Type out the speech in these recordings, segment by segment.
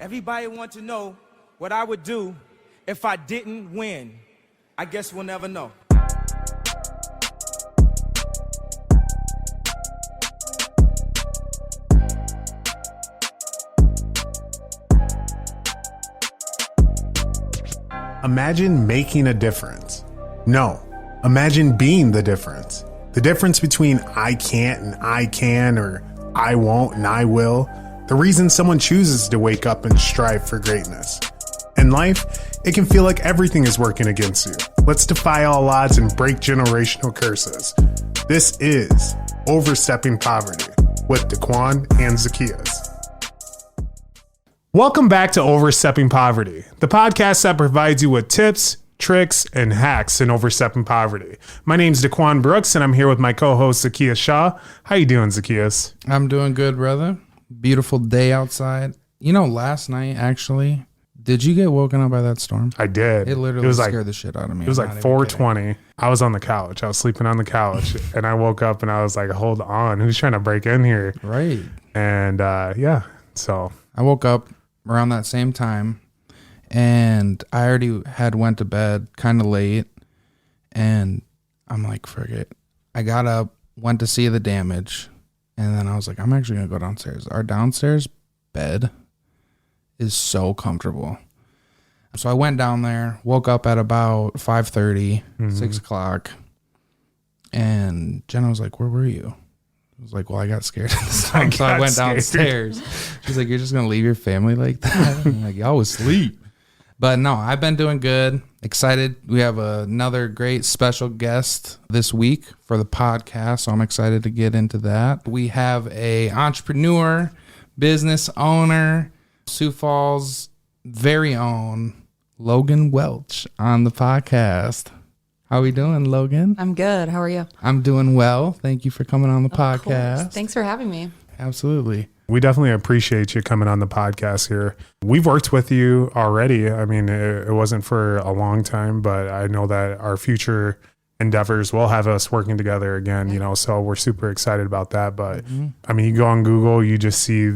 Everybody wants to know what I would do if I didn't win. I guess we'll never know. Imagine making a difference. No, imagine being the difference. The difference between I can't and I can, or I won't and I will. The reason someone chooses to wake up and strive for greatness. In life, it can feel like everything is working against you. Let's defy all odds and break generational curses. This is Overstepping Poverty with Daquan and Zacchaeus. Welcome back to Overstepping Poverty, the podcast that provides you with tips, tricks, and hacks in overstepping poverty. My name's Daquan Brooks, and I'm here with my co-host Zacchaeus Shaw. How you doing, Zacchaeus? I'm doing good, brother. Beautiful day outside. You know, last night, actually, did you get woken up by that storm? I did. It literally scared the shit out of me. It was like 4:20. I was on the couch. I was sleeping on the couch, and I woke up and I was like, hold on, who's trying to break in here? Right. And so I woke up around that same time, and I already had went to bed kind of late, and I'm like, frick it. I got up, went to see the damage, and then I was like, I'm actually going to go downstairs. Our downstairs bed is so comfortable. So I went down there, woke up at about 5:30, 6 o'clock, and Jenna was like, where were you? I was like, well, I got scared. So I went downstairs. She's like, you're just going to leave your family like that? I'm like, y'all was asleep. But no, I've been doing good. Excited. We have another great special guest this week for the podcast, so I'm excited to get into that. We have a entrepreneur, business owner, Sioux Falls' very own Loghin Welch on the podcast. How are we doing, Loghin? I'm good. How are you? I'm doing well. Thank you for coming on the podcast. Course. Thanks for having me. Absolutely. We definitely appreciate you coming on the podcast here. We've worked with you already. I mean, it wasn't for a long time, but I know that our future endeavors will have us working together again, you know, so we're super excited about that. But I mean, you go on Google, you just see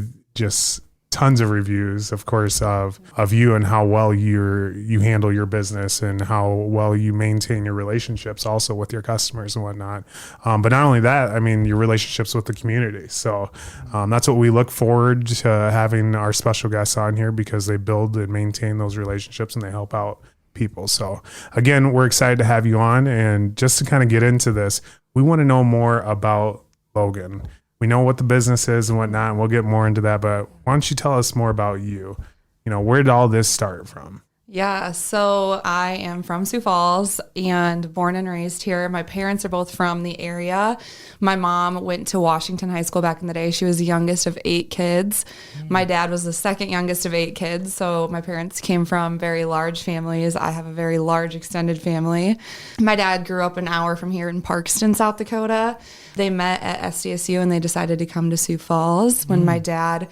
tons of reviews, of course, of you and how well you handle your business and how well you maintain your relationships also with your customers and whatnot. But not only that, I mean, your relationships with the community. So that's what we look forward to having our special guests on here, because they build and maintain those relationships and they help out people. So again, we're excited to have you on. And just to kind of get into this, we want to know more about Loghin. We know what the business is and whatnot, and we'll get more into that. But why don't you tell us more about you? You know, where did all this start from? Yeah, so I am from Sioux Falls and born and raised here. My parents are both from the area. My mom went to Washington High School back in the day. She was the youngest of 8 kids. My dad was the second youngest of 8 kids. So my parents came from very large families. I have a very large extended family. My dad grew up an hour from here in Parkston, South Dakota. They met at SDSU and they decided to come to Sioux Falls when my dad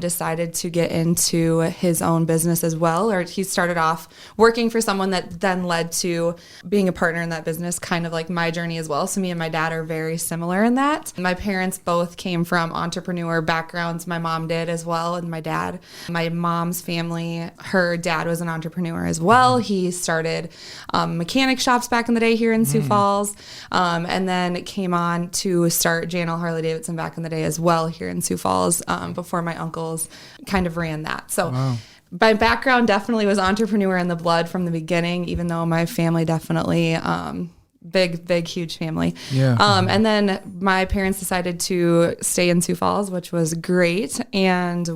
decided to get into his own business as well. Or he started off working for someone that then led to being a partner in that business, kind of like my journey as well. So me and my dad are very similar in that. My parents both came from entrepreneur backgrounds. My mom did as well, and my dad. My mom's family, her dad was an entrepreneur as well. He started mechanic shops back in the day here in Sioux Falls, and then came on to start J&L Harley Davidson back in the day as well here in Sioux Falls, before my uncles kind of ran that. So my background definitely was entrepreneur in the blood from the beginning, even though my family definitely big, huge family. Yeah. And then my parents decided to stay in Sioux Falls, which was great. And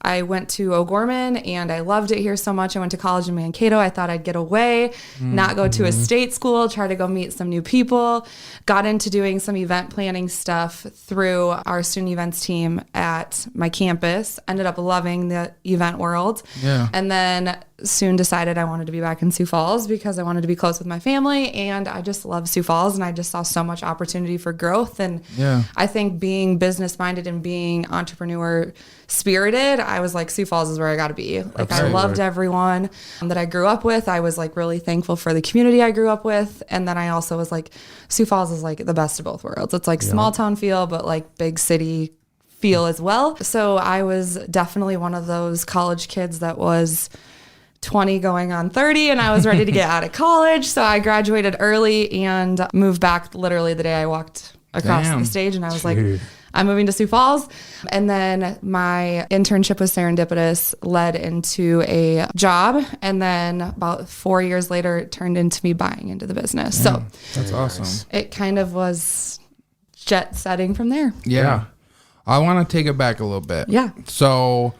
I went to O'Gorman and I loved it here so much. I went to college in Mankato. I thought I'd get away, not go to a state school, try to go meet some new people. Got into doing some event planning stuff through our student events team at my campus. Ended up loving the event world. Yeah. And then soon decided I wanted to be back in Sioux Falls because I wanted to be close with my family, and I just love Sioux Falls, and I just saw so much opportunity for growth. And I think being business minded and being entrepreneur spirited, I was like, Sioux Falls is where I got to be. Like, I loved everyone that I grew up with. I was like really thankful for the community I grew up with. And then I also was like, Sioux Falls is like the best of both worlds. It's like small town feel, but like big city feel as well. So I was definitely one of those college kids that was 20 going on 30, and I was ready to get out of college. So I graduated early and moved back literally the day I walked across the stage, and I was like, I'm moving to Sioux Falls. And then my internship with Serendipitous led into a job. And then about 4 years later, it turned into me buying into the business. So that's awesome. It kind of was jet setting from there. Yeah. I want to take it back a little bit. Yeah. So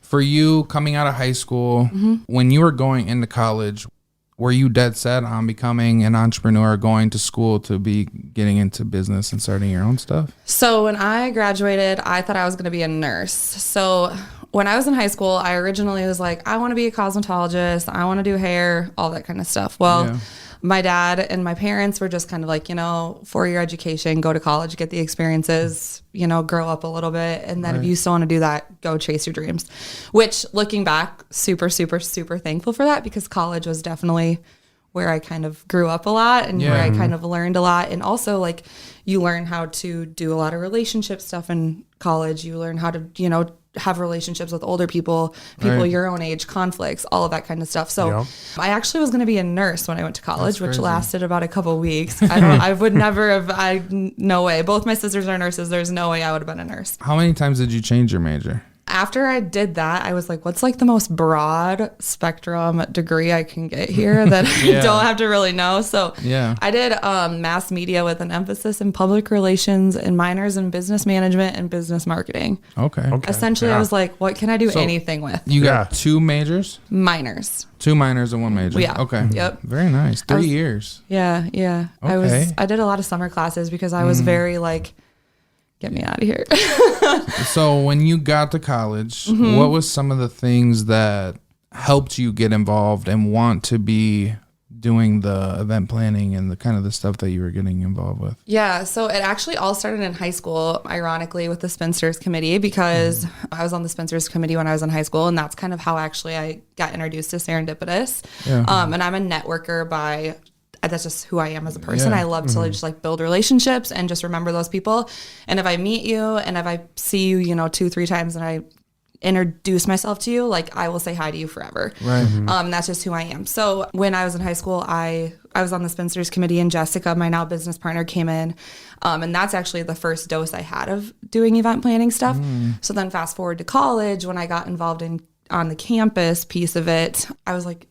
for you coming out of high school, when you were going into college, were you dead set on becoming an entrepreneur, going to school to be getting into business and starting your own stuff? So when I graduated, I thought I was going to be a nurse. So when I was in high school, I originally was like, I want to be a cosmetologist. I want to do hair, all that kind of stuff. Well, my dad and my parents were just kind of like, 4-year education, go to college, get the experiences, grow up a little bit. And then if you still want to do that, go chase your dreams, which looking back, super, super, super thankful for that, because college was definitely where I kind of grew up a lot and where I kind of learned a lot. And also like you learn how to do a lot of relationship stuff in college. You learn how to, have relationships with older people your own age, conflicts, all of that kind of stuff. So I actually was going to be a nurse when I went to college, which lasted about a couple weeks. I would never have, no way. Both my sisters are nurses. There's no way I would have been a nurse. How many times did you change your major? After I did that, I was like, what's like the most broad spectrum degree I can get here that I don't have to really know? So I did mass media with an emphasis in public relations and minors in business management and business marketing. Okay. Essentially, I was like, what can I do anything with? You got 2 majors? Minors. 2 minors and 1 major. Yeah. Okay. Yep. Very nice. 3 years. Yeah. Okay. I did a lot of summer classes because I was very like, get me out of here. So when you got to college, what was some of the things that helped you get involved and want to be doing the event planning and the kind of the stuff that you were getting involved with? Yeah, so it actually all started in high school, ironically, with the Spinsters Committee, because I was on the Spinsters Committee when I was in high school, and that's kind of how actually I got introduced to Serendipitous. And I'm a networker by... That's just who I am as a person. I love to just like build relationships and just remember those people. And if I meet you and if I see you, 2-3 times and I introduce myself to you, like I will say hi to you forever. Right. That's just who I am. So when I was in high school, I was on the Spinsters Committee, and Jessica, my now business partner, came in. And that's actually the first dose I had of doing event planning stuff. So then fast forward to college, when I got involved on the campus piece of it, I was like,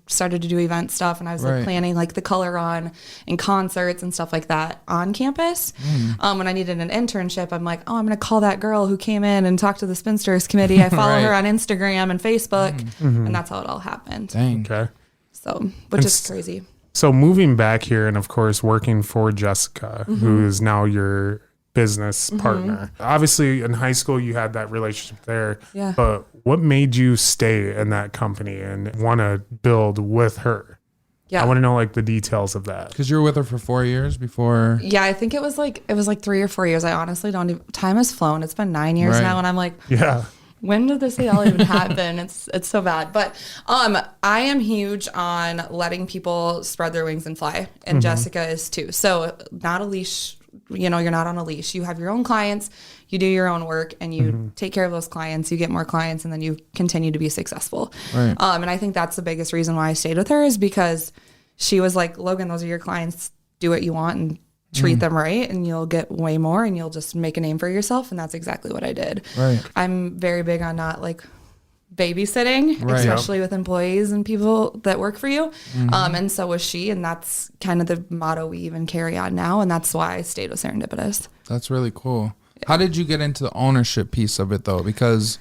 started to do event stuff, and I was like planning like the color run and concerts and stuff like that on campus. When I needed an internship, I'm like, I'm going to call that girl who came in and talked to the Spinsters Committee. I follow her on Instagram and Facebook, and that's how it all happened. Dang. Okay. So, which is crazy. So moving back here and of course working for Jessica, who is now your business partner. Obviously in high school you had that relationship there, but what made you stay in that company and want to build with her? I want to know like the details of that. Because you were with her for 4 years before. Yeah, I think it was like 3 or 4 years. I honestly don't even, time has flown. It's been 9 years now, and I'm like, when did this all even happen? It's so bad. But I am huge on letting people spread their wings and fly, and Jessica is too. So not a leash. You're not on a leash. You have your own clients, you do your own work, and you take care of those clients, you get more clients, and then you continue to be successful. Right. And I think that's the biggest reason why I stayed with her, is because she was like, Logan, those are your clients, do what you want and treat them right, and you'll get way more, and you'll just make a name for yourself. And that's exactly what I did. Right. I'm very big on not like babysitting, especially with employees and people that work for you. And so was she, and that's kind of the motto we even carry on now, and that's why I stayed with Serendipitous. That's really cool. How did you get into the ownership piece of it though? Because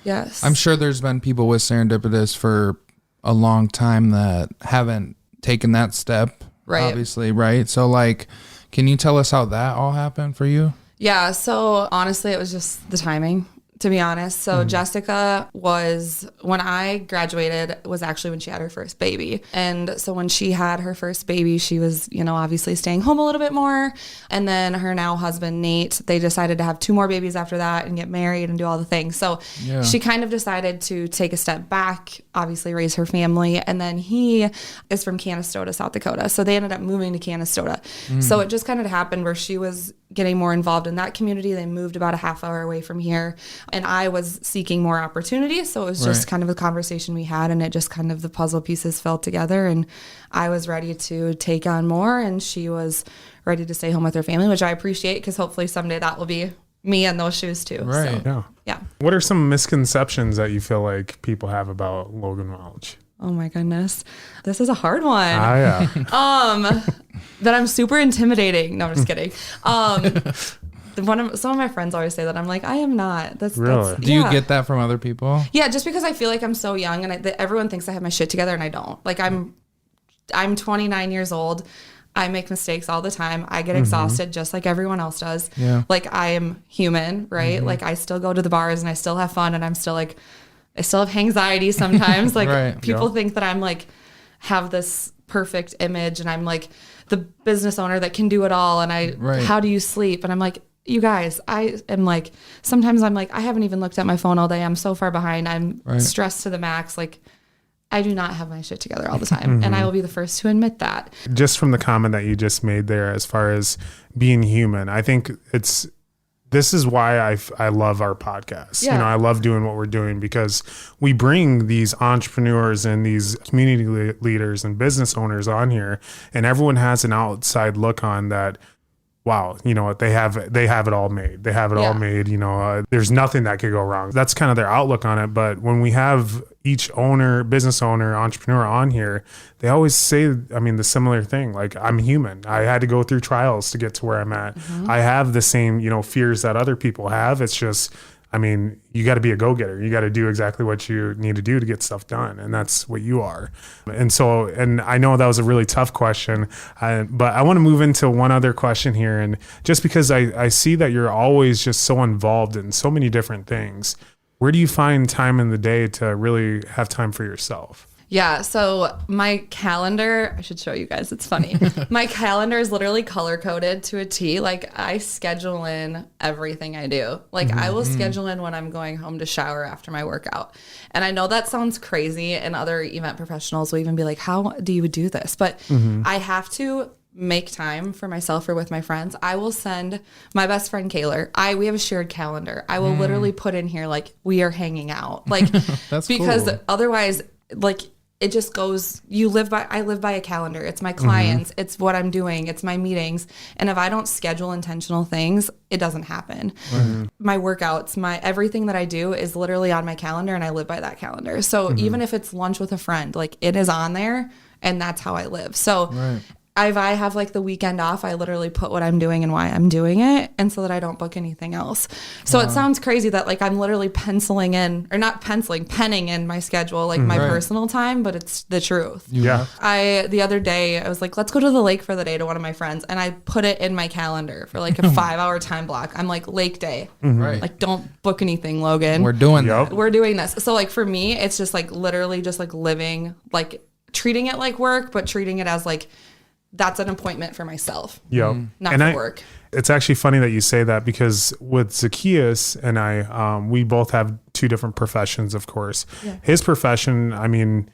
I'm sure there's been people with Serendipitous for a long time that haven't taken that step, obviously, right? So like, can you tell us how that all happened for you? Yeah, so honestly, it was just the timing, to be honest. So Jessica was, when I graduated, was actually when she had her first baby. And so when she had her first baby, she was, obviously staying home a little bit more. And then her now husband, Nate, they decided to have 2 more babies after that and get married and do all the things. So she kind of decided to take a step back, obviously raise her family. And then he is from Canastota, South Dakota. So they ended up moving to Canastota. So it just kind of happened where she was getting more involved in that community. They moved about a half hour away from here, and I was seeking more opportunities. So it was just kind of a conversation we had, and it just kind of the puzzle pieces fell together, and I was ready to take on more, and she was ready to stay home with her family, which I appreciate, because hopefully someday that will be me in those shoes too. Right. So, yeah. What are some misconceptions that you feel like people have about Loghin Welch? Oh my goodness. This is a hard one. Yeah. That I'm super intimidating. No, I'm just kidding. Some of my friends always say that. I'm like, I am not. Really? Do you get that from other people? Yeah, just because I feel like I'm so young, and everyone thinks I have my shit together, and I don't. Like, I'm 29 years old. I make mistakes all the time. I get exhausted just like everyone else does. Yeah. Like, I am human, right? Like, I still go to the bars and I still have fun, and I'm still like, I still have anxiety sometimes. Like, people think that I'm like, have this perfect image, and I'm like the business owner that can do it all. And how do you sleep? And I'm like, you guys, I am like, sometimes I'm like, I haven't even looked at my phone all day. I'm so far behind. I'm stressed to the max. Like, I do not have my shit together all the time. And I will be the first to admit that. Just from the comment that you just made there, as far as being human, I think this is why I love our podcast. Yeah. I love doing what we're doing, because we bring these entrepreneurs and these community leaders and business owners on here, and everyone has an outside look on that. Wow, they have it all made. They have it all made. There's nothing that could go wrong. That's kind of their outlook on it. But when we have each business owner, entrepreneur on here, they always say, the similar thing. Like, I'm human. I had to go through trials to get to where I'm at. I have the same, fears that other people have. It's just, you got to be a go-getter. You got to do exactly what you need to do to get stuff done. And that's what you are. And I know that was a really tough question, but I want to move into one other question here. And just because I see that you're always just so involved in so many different things, where do you find time in the day to really have time for yourself? Yeah, so my calendar, I should show you guys, it's funny. My calendar is literally color-coded to a T. Like, I schedule in everything I do. Like, I will schedule in when I'm going home to shower after my workout. And I know that sounds crazy, and other event professionals will even be like, how do you do this? But I have to make time for myself or with my friends. I will send my best friend Kaylor. We have a shared calendar. I will literally put in here, like, we are hanging out. Like, That's because cool. Otherwise, like, it just goes, I live by a calendar. It's my clients. It's what I'm doing. It's my meetings. And if I don't schedule intentional things, it doesn't happen. My workouts, everything that I do is literally on my calendar, and I live by that calendar. So even if it's lunch with a friend, like, it is on there, and that's how I live. So if I have like the weekend off, I literally put what I'm doing and why I'm doing it, and so that I don't book anything else. So it sounds crazy that like I'm literally penning in my schedule, like my personal time, but it's the truth. Yeah. The other day I was like, let's go to the lake for the day to one of my friends, and I put it in my calendar for like a 5-hour time block. I'm like, lake day. Right. Like, don't book anything, Logan. We're doing that. We're doing this. So like for me, it's just like literally just like living, like treating it like work, but treating it as like, that's an appointment for myself, not for work. It's actually funny that you say that, because with Zacchaeus and I, we both have two different professions, of course. Yeah. His profession,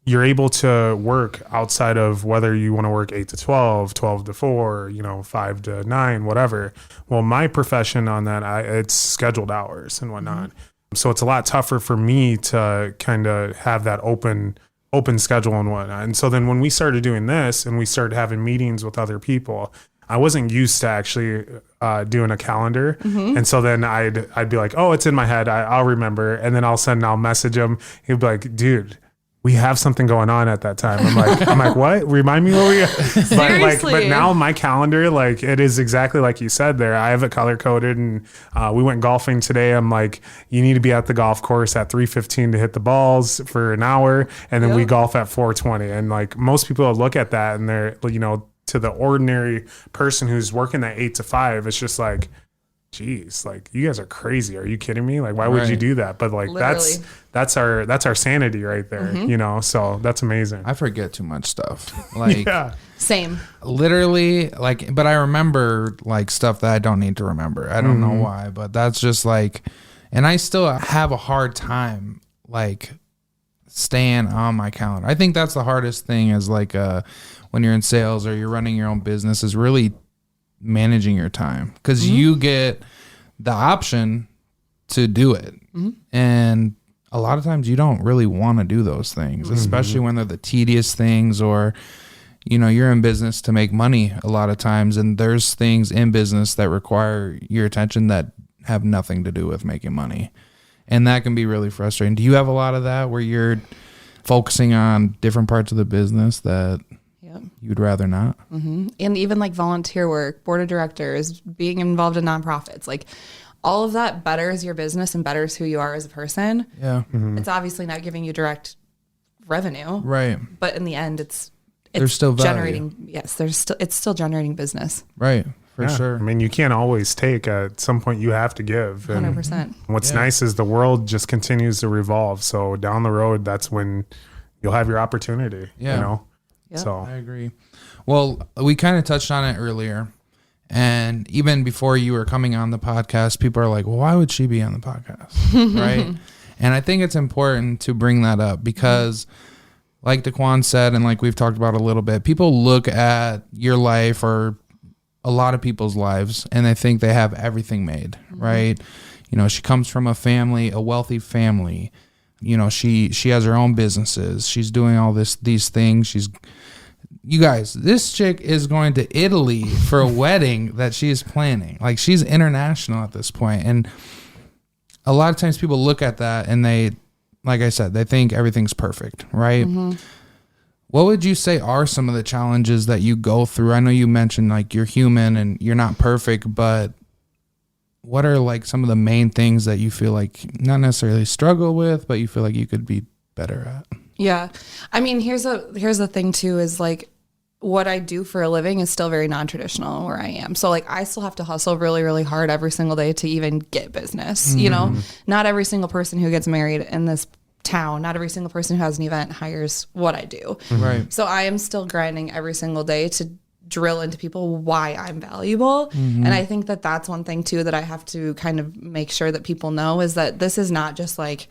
you're able to work outside of whether you want to work 8 to 12, 12 to 4, 5 to 9, whatever. Well, my profession on that, it's scheduled hours and whatnot. So it's a lot tougher for me to kind of have that open schedule and whatnot. And so then when we started doing this and we started having meetings with other people, I wasn't used to actually doing a calendar. And so then I'd be like, oh, it's in my head. I'll remember. And then all of a sudden I'll message him. He'd be like, dude, we have something going on at that time. I'm like, what? Remind me what we but now my calendar, like, it is exactly like you said there. I have it color coded, and we went golfing today. I'm like, you need to be at the golf course at 3:15 to hit the balls for an hour. And then we golf at 4:20. And like, most people look at that and they're, to the ordinary person who's working that 8 to 5, it's just like, geez, like, you guys are crazy. Are you kidding me? Like, why would you do that? But like, literally. that's our sanity right there, so that's amazing. I forget too much stuff. Like, Same. Literally, like, but I remember like stuff that I don't need to remember. I don't know why, but that's just like, and I still have a hard time like staying on my calendar. I think that's the hardest thing is like when you're in sales or you're running your own business, is really managing your time, because you get the option to do it. And a lot of times you don't really want to do those things, especially when they're the tedious things, or, you know, you're in business to make money a lot of times. And there's things in business that require your attention that have nothing to do with making money. And that can be really frustrating. Do you have a lot of that where you're focusing on different parts of the business that you'd rather not? And even like volunteer work, board of directors, being involved in nonprofits, like all of that betters your business and betters who you are as a person. Yeah. It's obviously not giving you direct revenue, Right. but in the end, it's There's still value. generating. Yes, it's still generating business. Right. For Yeah. sure. I mean, you can't always take. At some point, you have to give. And 100%. what's nice is the world just continues to revolve. So down the road, that's when you'll have your opportunity. Yeah. You know. Yep. So I agree. Well, we kind of touched on it earlier. And even before you were coming on the podcast, people are like, well, why would she be on the podcast? Right. And I think it's important to bring that up because, like Daquan said, and like we've talked about a little bit, people look at your life or a lot of people's lives and they think they have everything made, right? You know, she comes from a family, a wealthy family. You know, she has her own businesses. She's doing all these things. You guys, this chick is going to Italy for a wedding that she's planning. Like, she's international at this point. And a lot of times people look at that and they, like I said, they think everything's perfect, right? What would you say are some of the challenges that you go through? I know you mentioned like you're human and you're not perfect, but what are like some of the main things that you feel like not necessarily struggle with, but you feel like you could be better at? Yeah. I mean, here's the thing too, is like what I do for a living is still very non-traditional where I am. So like I still have to hustle really, really hard every single day to even get business. You know, not every single person who gets married in this town, not every single person who has an event hires what I do. Right. So I am still grinding every single day to drill into people why I'm valuable. And I think that that's one thing too that I have to kind of make sure that people know is that this is not just like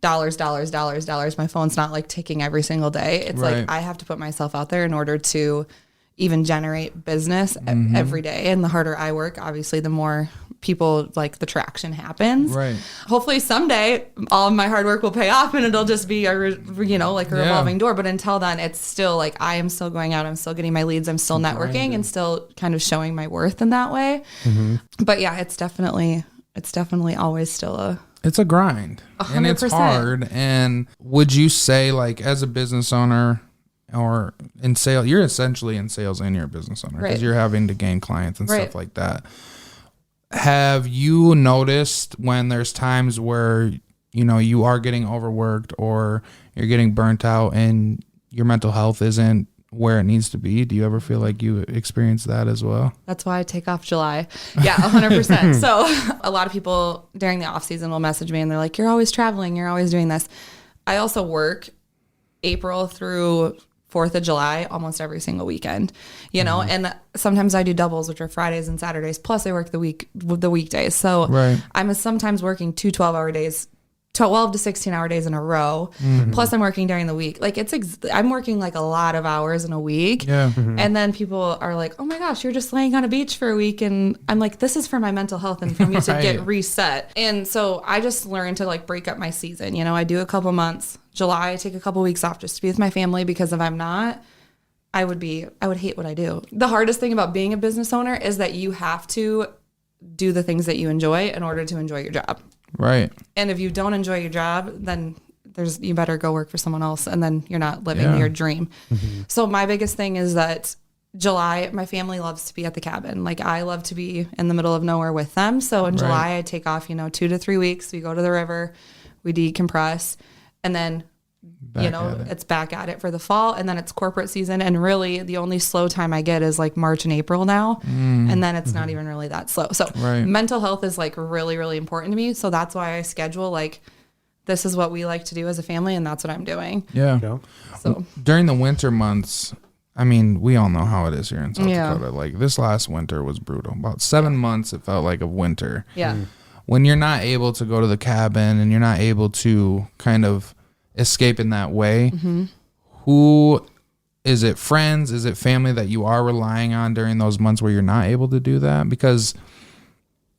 dollars. My phone's not like ticking every single day. It's like I have to put myself out there in order to even generate business every day. And the harder I work, obviously, the more people like the traction happens. Right. Hopefully someday all of my hard work will pay off and it'll just be a revolving door. But until then, it's still like I am still going out. I'm still getting my leads. I'm still networking and still kind of showing my worth in that way. But yeah, it's definitely always still it's a grind 100%. And it's hard. And would you say like as a business owner or in sales, you're essentially in sales and you're a business owner because you're having to gain clients and stuff like that. Have you noticed when there's times where, you know, you are getting overworked or you're getting burnt out and your mental health isn't where it needs to be? Do you ever feel like you experience that as well? That's why I take off July. Yeah, 100%. So a lot of people during the off season will message me and they're like, you're always traveling. You're always doing this. I also work April through 4th of July almost every single weekend, you know, and sometimes I do doubles, which are Fridays and Saturdays. Plus I work the weekdays. So I'm sometimes working 2 12-hour days, 12 to 16-hour days in a row. Plus I'm working during the week. Like I'm working like a lot of hours in a week. Yeah. And then people are like, oh my gosh, you're just laying on a beach for a week. And I'm like, this is for my mental health and for me to get reset. And so I just learned to like break up my season. You know, I do a couple months. July, I take a couple weeks off just to be with my family because if I'm not, I would hate what I do. The hardest thing about being a business owner is that you have to do the things that you enjoy in order to enjoy your job. Right. And if you don't enjoy your job, then you better go work for someone else and then you're not living your dream. So my biggest thing is that July, my family loves to be at the cabin. Like I love to be in the middle of nowhere with them. So in July, I take off, 2 to 3 weeks. We go to the river, we decompress, and then it's back at it for the fall, and then it's corporate season, and really the only slow time I get is like March and April now, and then it's not even really that slow. So mental health is like really, really important to me. So that's why I schedule like this is what we like to do as a family, and that's what I'm doing. Yeah. So during the winter months, I mean, we all know how it is here in South Dakota. Like this last winter was brutal. About 7 months it felt like of winter. Yeah. When you're not able to go to the cabin and you're not able to kind of escape in that way, who Is it friends? Is it family that you are relying on during those months where you're not able to do that? Because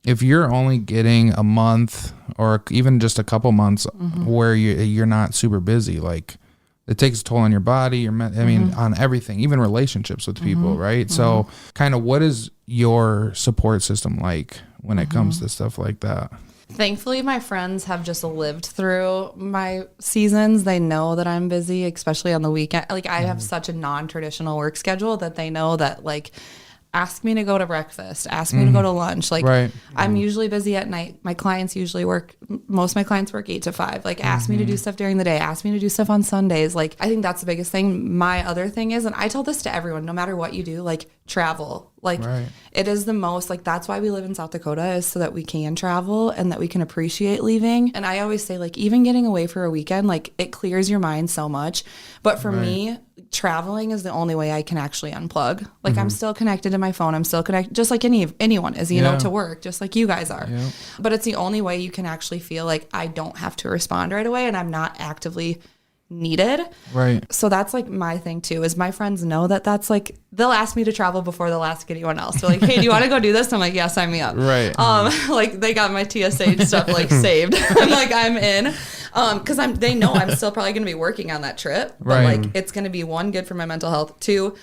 if you're only getting a month or even just a couple months where you're not super busy, like it takes a toll on your body, on everything, even relationships with people, right? So kind of what is your support system like when it comes to stuff like that? Thankfully, my friends have just lived through my seasons. They know that I'm busy, especially on the weekend. Like I have such a non-traditional work schedule that they know that like, ask me to go to breakfast, ask me to go to lunch. Like I'm usually busy at night. My clients usually most of my clients work 8 to 5. Like ask me to do stuff during the day, ask me to do stuff on Sundays. Like I think that's the biggest thing. My other thing is, and I tell this to everyone, no matter what you do, like travel. Like it is the most, like that's why we live in South Dakota, is so that we can travel and that we can appreciate leaving. And I always say like even getting away for a weekend, like it clears your mind so much. But for me, traveling is the only way I can actually unplug. Like I'm still connected to my phone. I'm still connected just like anyone is, you know, to work, just like you guys are. But it's the only way you can actually feel like I don't have to respond right away and I'm not actively needed. Right. So that's like my thing too, is my friends know that that's like, they'll ask me to travel before they'll ask anyone else. They're like, hey, do you want to go do this? I'm like, yeah, sign me up. Right. Like they got my TSA stuff like saved. I'm like, I'm in. Cause they know I'm still probably going to be working on that trip, but like, it's going to be 1, good for my mental health. 2,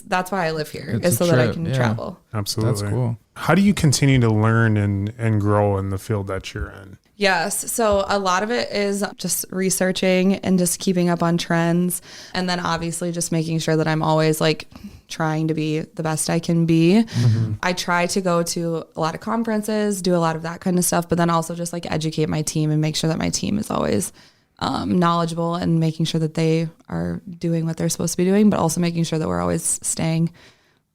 that's why I live here, is so that I can travel. Absolutely. That's cool. How do you continue to learn and grow in the field that you're in? Yes. So a lot of it is just researching and just keeping up on trends. And then obviously just making sure that I'm always like trying to be the best I can be. I try to go to a lot of conferences, do a lot of that kind of stuff, but then also just like educate my team and make sure that my team is always knowledgeable and making sure that they are doing what they're supposed to be doing, but also making sure that we're always staying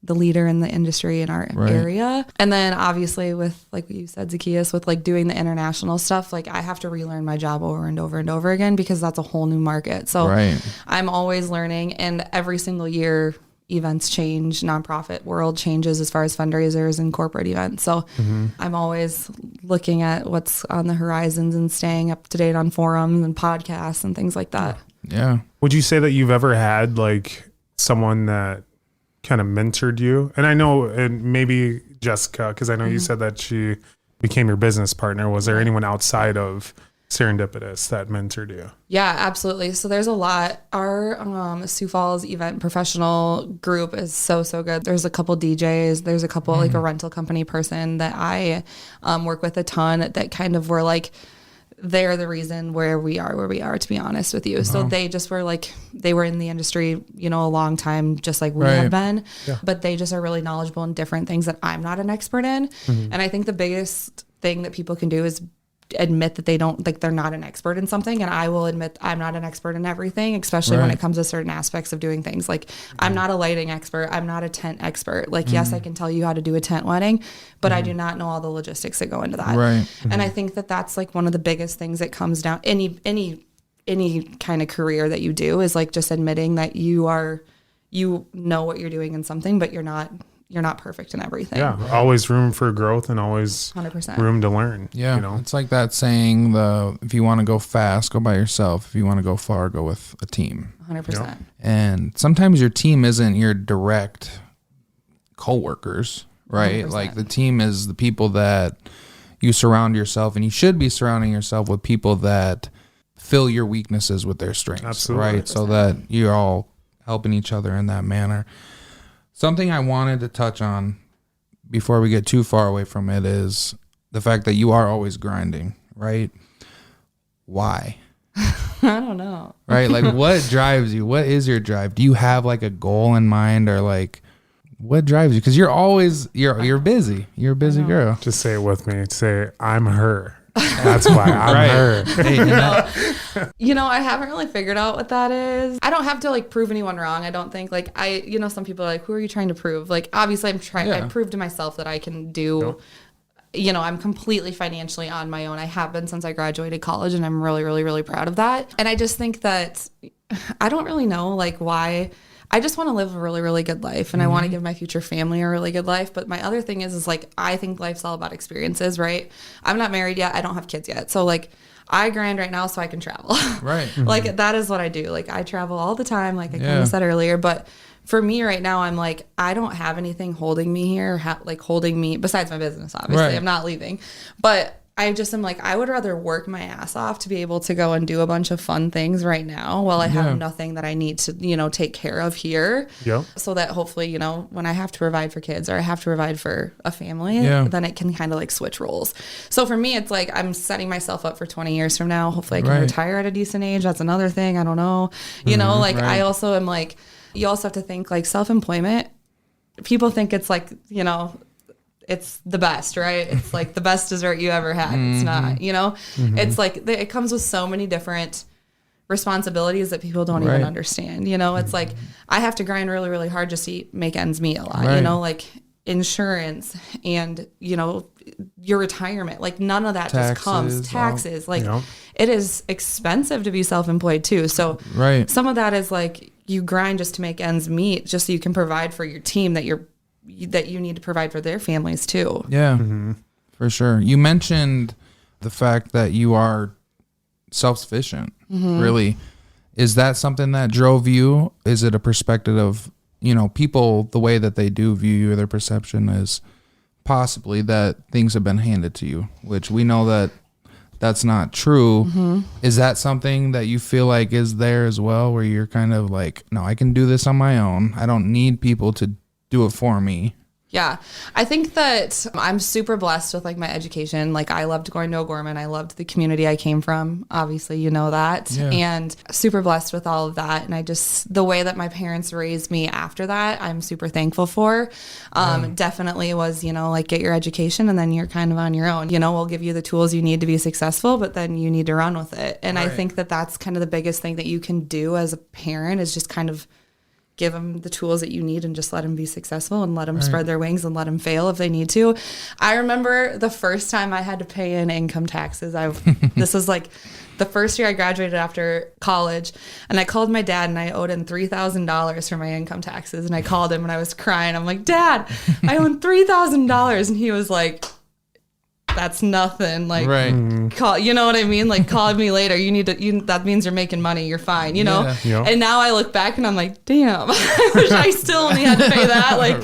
the leader in the industry in our area. And then obviously with, like you said, Zacchaeus, with like doing the international stuff, like I have to relearn my job over and over and over again because that's a whole new market. So I'm always learning, and every single year events change, nonprofit world changes as far as fundraisers and corporate events. So I'm always looking at what's on the horizons and staying up to date on forums and podcasts and things like that. Yeah. Would you say that you've ever had like someone that kind of mentored you? And I know, and maybe Jessica, because I know you said that she became your business partner. Was there anyone outside of Serendipitous that mentored you? Yeah, absolutely. So there's a lot. Our Sioux Falls event professional group is so good. There's a couple DJs. There's a couple like a rental company person that I work with a ton that kind of were like, they're the reason where we are, to be honest with you. So they just were like, they were in the industry, you know, a long time, just like we have been, but they just are really knowledgeable in different things that I'm not an expert in. And I think the biggest thing that people can do is admit that they don't, like they're not an expert in something. And I will admit I'm not an expert in everything, especially when it comes to certain aspects of doing things. Like I'm not a lighting expert. I'm not a tent expert. Like, yes, I can tell you how to do a tent wedding, but I do not know all the logistics that go into that. And I think that that's like one of the biggest things that comes down, any kind of career that you do, is like just admitting that you know what you're doing in something, but you're not perfect in everything. Yeah. Always room for growth and always 100% room to learn. Yeah. You know? It's like that saying, if you want to go fast, go by yourself. If you want to go far, go with a team. 100%. And sometimes your team isn't your direct coworkers, right? 100%. Like the team is the people that you surround yourself, and you should be surrounding yourself with people that fill your weaknesses with their strengths. Absolutely. Right? 100%. So that you're all helping each other in that manner. Something I wanted to touch on before we get too far away from it is the fact that you are always grinding, right? Why? I don't know. Right? Like what drives you? What is your drive? Do you have like a goal in mind, or like what drives you? Because you're always, you're busy. You're a busy girl. Just say it with me. Say, I'm her. That's why I'm her. Hey, you know, I haven't really figured out what that is. I don't have to like prove anyone wrong. I don't think like some people are like, who are you trying to prove? Like, obviously I'm trying, I prove to myself that I can do, I'm completely financially on my own. I have been since I graduated college, and I'm really, really, really proud of that. And I just think that I don't really know like why. I just want to live a really, really good life, and I want to give my future family a really good life. But my other thing is like, I think life's all about experiences, right? I'm not married yet. I don't have kids yet. So like, I grind right now so I can travel. Right. Like that is what I do. Like I travel all the time, like I kind of said earlier, but for me right now, I'm like, I don't have anything holding me here, like holding me besides my business, obviously. Right. I'm not leaving, but I just am like, I would rather work my ass off to be able to go and do a bunch of fun things right now while I have nothing that I need to, you know, take care of here. Yep. So that hopefully, you know, when I have to provide for kids or I have to provide for a family, then it can kind of like switch roles. So for me, it's like I'm setting myself up for 20 years from now. Hopefully I can retire at a decent age. That's another thing. I don't know. You know, like I also am like, you also have to think like self-employment. People think it's like, you know, it's the best, right? It's like the best dessert you ever had. It's not, you know, it's like, it comes with so many different responsibilities that people don't even understand. You know, it's like, I have to grind really, really hard just to make ends meet a lot, you know, like insurance and, you know, your retirement, like none of that just comes. Taxes, like it is expensive to be self-employed too. So some of that is like you grind just to make ends meet, just so you can provide for your team that you need to provide for their families too. Yeah, for sure. You mentioned the fact that you are self-sufficient. Really, is that something that drove you? Is it a perspective of, you know, people, the way that they do view you, their perception is possibly that things have been handed to you, which we know that that's not true. Is that something that you feel like is there as well, where you're kind of like, no, I can do this on my own. I don't need people to do it for me? Yeah. I think that I'm super blessed with like my education. Like I loved going to O'Gorman. I loved the community I came from. Obviously, you know that. And super blessed with all of that. And I just, the way that my parents raised me after that, I'm super thankful for. Definitely was, you know, like get your education and then you're kind of on your own. You know, we'll give you the tools you need to be successful, but then you need to run with it. And I think that that's kind of the biggest thing that you can do as a parent is just kind of give them the tools that you need and just let them be successful and let them spread their wings and let them fail if they need to. I remember the first time I had to pay in income taxes. This was like the first year I graduated after college, and I called my dad and I owed him $3,000 for my income taxes. And I called him and I was crying. I'm like, Dad, I owe $3,000. And he was like, that's nothing. Like, call, you know what I mean? Like, call me later. That means you're making money. You're fine, you know? Yeah. And now I look back and I'm like, damn, I wish I still only had to pay that. Like,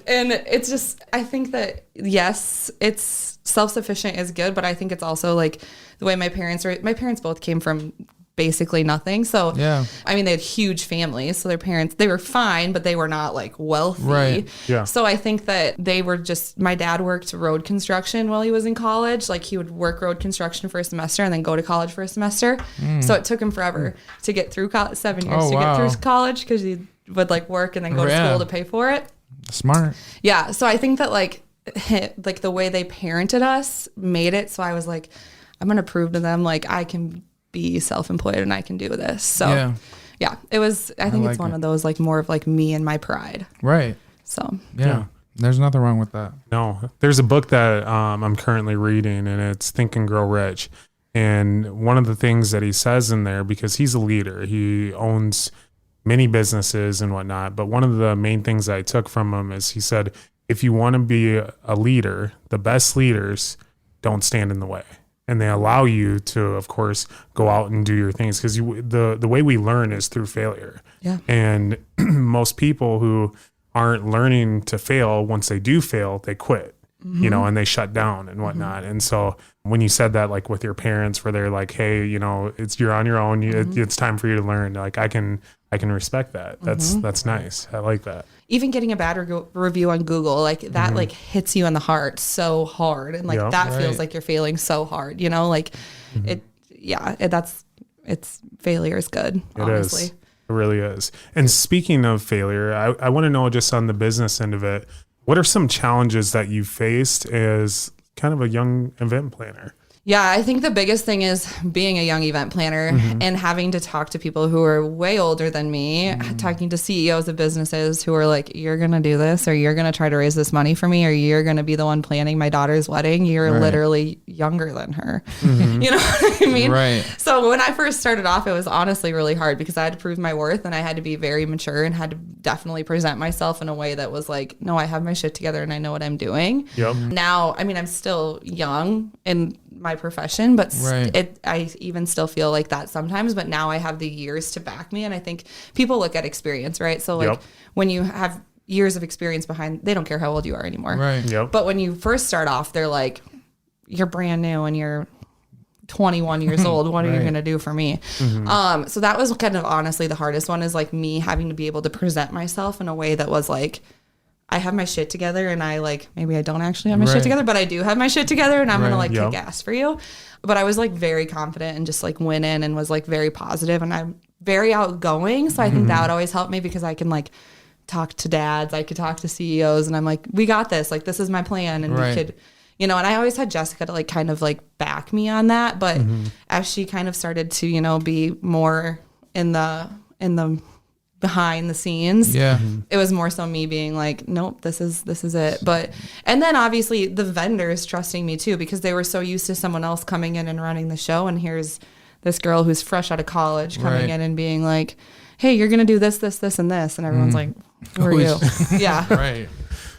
and it's just, I think that, yes, it's self-sufficient is good, but I think it's also like the way my parents both came from basically nothing. So, I mean, they had huge families. So their parents, they were fine, but they were not like wealthy. Right. Yeah. So I think that they were just, my dad worked road construction while he was in college. Like he would work road construction for a semester and then go to college for a semester. So it took him forever to get through 7 years get through college because he would like work and then go to school to pay for it. Smart. Yeah. So I think that like the way they parented us made it. So I was like, I'm going to prove to them like I can be self-employed and I can do this. So it was, I think it's one of those like more of like me and my pride. Right. So yeah. There's nothing wrong with that. No, there's a book that I'm currently reading, and it's Think and Grow Rich. And one of the things that he says in there, because he's a leader, he owns many businesses and whatnot. But one of the main things I took from him is he said, if you want to be a leader, the best leaders don't stand in the way. And they allow you to, of course, go out and do your things, because the way we learn is through failure. Yeah. And most people who aren't learning to fail, once they do fail, they quit, you know, and they shut down and whatnot. And so when you said that, like with your parents, where they're like, hey, you know, you're on your own, it's time for you to learn. Like I can respect that. That's nice. I like that. Even getting a bad review on Google, like that, like hits you in the heart so hard. And like that feels like you're failing so hard, you know, like it's failure is good. Honestly. It really is. And speaking of failure, I want to know, just on the business end of it, what are some challenges that you faced as kind of a young event planner? Yeah, I think the biggest thing is being a young event planner and having to talk to people who are way older than me, talking to CEOs of businesses who are like, you're going to do this, or you're going to try to raise this money for me, or you're going to be the one planning my daughter's wedding. You're literally younger than her. You know what I mean? Right. So when I first started off, it was honestly really hard because I had to prove my worth and I had to be very mature and had to definitely present myself in a way that was like, no, I have my shit together and I know what I'm doing. Yep. Now, I mean, I'm still young and my profession, but Right. I even still feel like that sometimes, but now I have the years to back me. And I think people look at experience, right? So like Yep. when you have years of experience behind, they don't care how old you are anymore. Right. Yep. But when you first start off, they're like, you're brand new and you're 21 years old. What are you Right. going to do for me? So that was kind of honestly the hardest one, is like me having to be able to present myself in a way that was like, I have my shit together, and I like, maybe I don't actually have my Right. shit together, but I do have my shit together, and I'm going to Right. like Yep. kick ass for you. But I was like very confident and just like went in and was like very positive, and I'm very outgoing. So I think that would always help me, because I can like talk to dads, I could talk to CEOs, and I'm like, we got this. Like, this is my plan. And Right. we could, you know, and I always had Jessica to like kind of like back me on that. But as she kind of started to, you know, be more in the behind the scenes, Yeah. it was more so me being like, nope, this is it. But, and then obviously the vendors trusting me too, because they were so used to someone else coming in and running the show. And here's this girl who's fresh out of college coming Right. in and being like, hey, you're going to do this, this, this, and this. And everyone's like, who are you? Yeah. Right.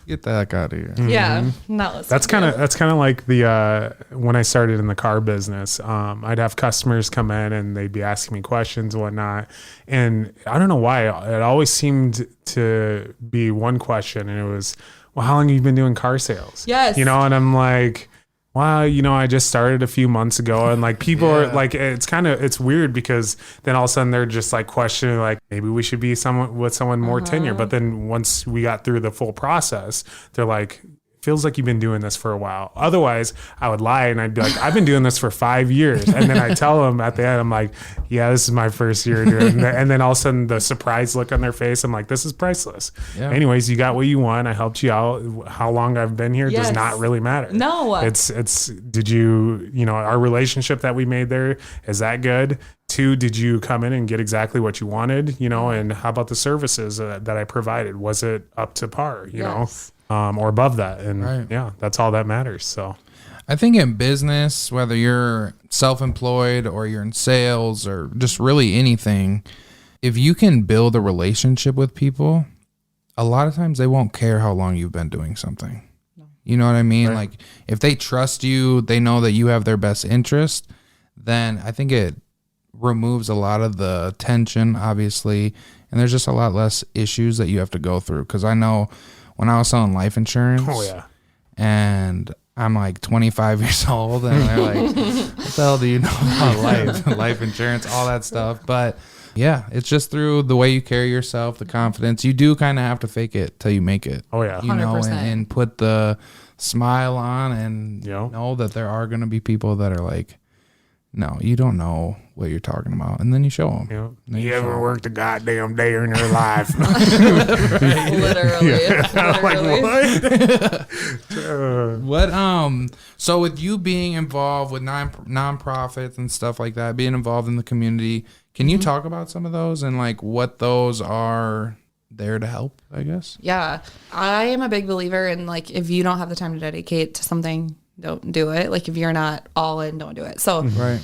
Get the heck out of here. Yeah. Not listening. That's kind of like the when I started in the car business. I'd have customers come in and they'd be asking me questions and whatnot, and I don't know why it always seemed to be one question, and it was, well, how long have you been doing car sales? Yes. You know, and I'm like, wow, you know, I just started a few months ago, and like people are like, it's weird, because then all of a sudden they're just like questioning, like, maybe we should be someone more tenure. But then once we got through the full process, they're like, feels like you've been doing this for a while. Otherwise, I would lie and I'd be like, I've been doing this for 5 years. And then I tell them at the end, I'm like, yeah, this is my first year doing it. And then all of a sudden the surprise look on their face, I'm like, this is priceless. Yeah. Anyways, you got what you want. I helped you out. How long I've been here does Yes. not really matter. No. It's did you know, our relationship that we made there, is that good? 2, did you come in and get exactly what you wanted? You know, and how about the services that I provided? Was it up to par, you Yes. know, or above that? And Right. yeah, that's all that matters. So I think in business, whether you're self-employed or you're in sales or just really anything, if you can build a relationship with people, a lot of times they won't care how long you've been doing something. You know what I mean? Right. Like if they trust you, they know that you have their best interest, then I think it removes a lot of the tension, obviously, and there's just a lot less issues that you have to go through. Because I know when I was selling life insurance, oh yeah. and I'm like 25 years old, and they're like, what the hell do you know about life insurance, all that stuff. But yeah, it's just through the way you carry yourself, the confidence. You do kind of have to fake it till you make it. Oh yeah. You know, 100%. and put the smile on, and Yeah. know that there are going to be people that are like, no, you don't know what you're talking about. And then you show them. Yeah. Then You show ever 'em. worked a goddamn day in your life? Literally. Literally. What so with you being involved with nonprofits and stuff like that, being involved in the community, can you talk about some of those and like what those are there to help, I guess? Yeah. I am a big believer in like, if you don't have the time to dedicate to something, don't do it. Like if you're not all in, don't do it. So Right.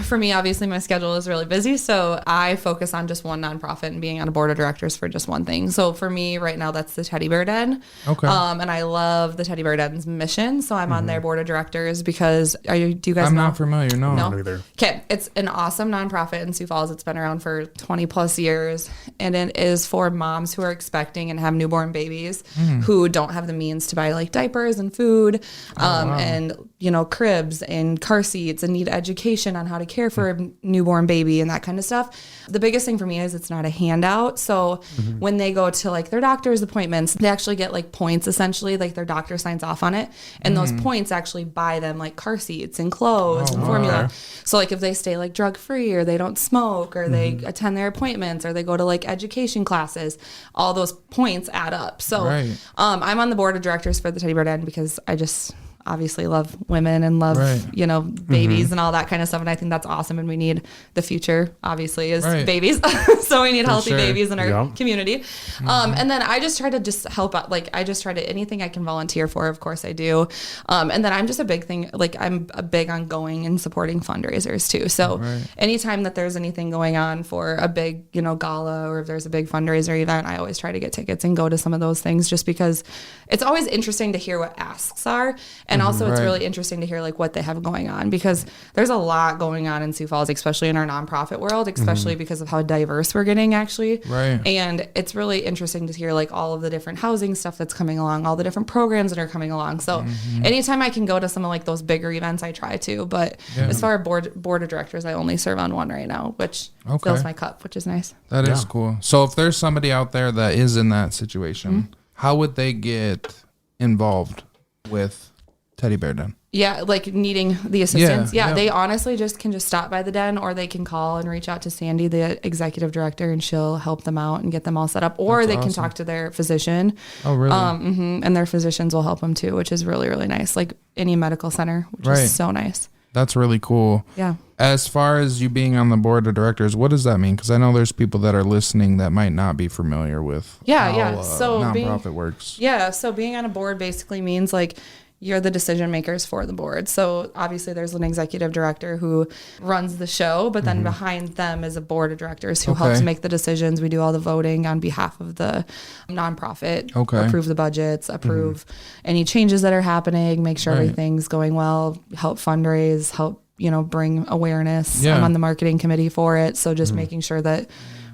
for me, obviously my schedule is really busy. So I focus on just one nonprofit and being on a board of directors for just one thing. So for me right now, that's the Teddy Bear Den. Okay. And I love the Teddy Bear Den's mission. So I'm on their board of directors because do you guys I'm know? not familiar. No. No? Either. Okay, it's an awesome nonprofit in Sioux Falls. It's been around for 20 plus years, and it is for moms who are expecting and have newborn babies who don't have the means to buy like diapers and food, and you know, cribs and car seats, and need education on how to care for a newborn baby and that kind of stuff. The biggest thing for me is it's not a handout. So when they go to like their doctor's appointments, they actually get like points, essentially, like their doctor signs off on it, and those points actually buy them like car seats and clothes and formula. So like if they stay like drug free, or they don't smoke, or they attend their appointments, or they go to like education classes, all those points add up. So Right. I'm on the board of directors for the Teddy Bear Den because I just obviously love women and love, Right. you know, babies and all that kind of stuff. And I think that's awesome. And we need the future, obviously, is Right. babies. So we need healthy sure. babies in our Yeah. community. And then I just try to just help out. Like I just try to, anything I can volunteer for, of course I do. And then I'm just a big thing. Like I'm a big on going and supporting fundraisers too. So anytime that there's anything going on for a big, you know, gala, or if there's a big fundraiser event, I always try to get tickets and go to some of those things, just because it's always interesting to hear what asks are. And also it's really interesting to hear like what they have going on, because there's a lot going on in Sioux Falls, especially in our nonprofit world, especially because of how diverse we're getting actually. Right. And it's really interesting to hear like all of the different housing stuff that's coming along, all the different programs that are coming along. So anytime I can go to some of like those bigger events, I try to. But as far as board of directors, I only serve on one right now, which fills my cup, which is nice. That is cool. So if there's somebody out there that is in that situation, how would they get involved with Teddy Bear Den? Yeah, like needing the assistance. Yeah. They honestly can just stop by the den, or they can call and reach out to Sandy, the executive director, and she'll help them out and get them all set up. Or they can talk to their physician. Oh, really? And their physicians will help them too, which is really, really nice. Like any medical center, which is so nice. That's really cool. Yeah. As far as you being on the board of directors, what does that mean? Because I know there's people that are listening that might not be familiar with how So nonprofit works. Yeah. So being on a board basically means like you're the decision makers for the board. So obviously there's an executive director who runs the show, but then behind them is a board of directors who helps make the decisions. We do all the voting on behalf of the nonprofit, approve the budgets, approve any changes that are happening, make sure everything's going well, help fundraise, help, bring awareness. I'm on the marketing committee for it. So just making sure that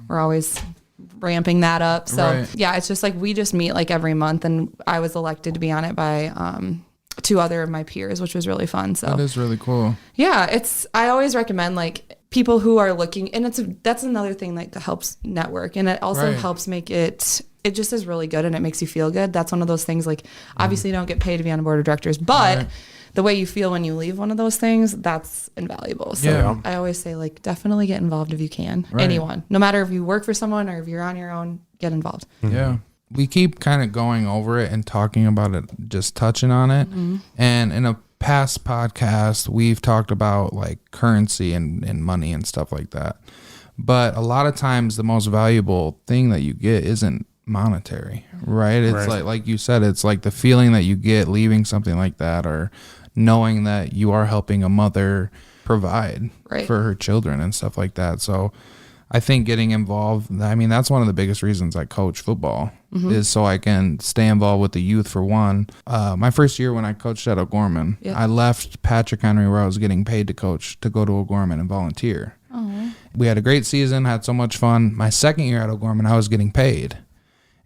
we're always ramping that up. So it's just like, we just meet like every month, and I was elected to be on it by, 2 other of my peers, which was really fun. So that is really cool. Yeah, I always recommend like people who are looking, and that's another thing that helps network, and it also helps make it just is really good, and it makes you feel good. That's one of those things, like obviously you don't get paid to be on a board of directors, but the way you feel when you leave one of those things, that's invaluable. So I always say like definitely get involved if you can. Anyone, no matter if you work for someone or if you're on your own, get involved. Yeah. We keep kind of going over it and talking about it, just touching on it. And in a past podcast, we've talked about like currency and money and stuff like that. But a lot of times the most valuable thing that you get isn't monetary, right? It's like you said, it's like the feeling that you get leaving something like that, or knowing that you are helping a mother provide for her children and stuff like that. So I think getting involved, I mean, that's one of the biggest reasons I coach football is so I can stay involved with the youth for one. My first year when I coached at O'Gorman, I left Patrick Henry, where I was getting paid to coach, to go to O'Gorman and volunteer. We had a great season, had so much fun. My second year at O'Gorman, I was getting paid.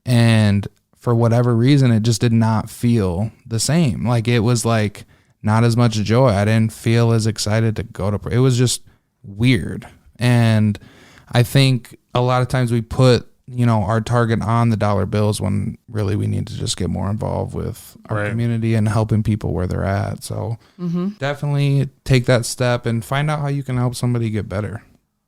And for whatever reason, it just did not feel the same. Like it was like not as much joy. I didn't feel as excited to go to, it was just weird. And I think a lot of times we put, our target on the dollar bills when really we need to just get more involved with our community and helping people where they're at. So definitely take that step and find out how you can help somebody get better.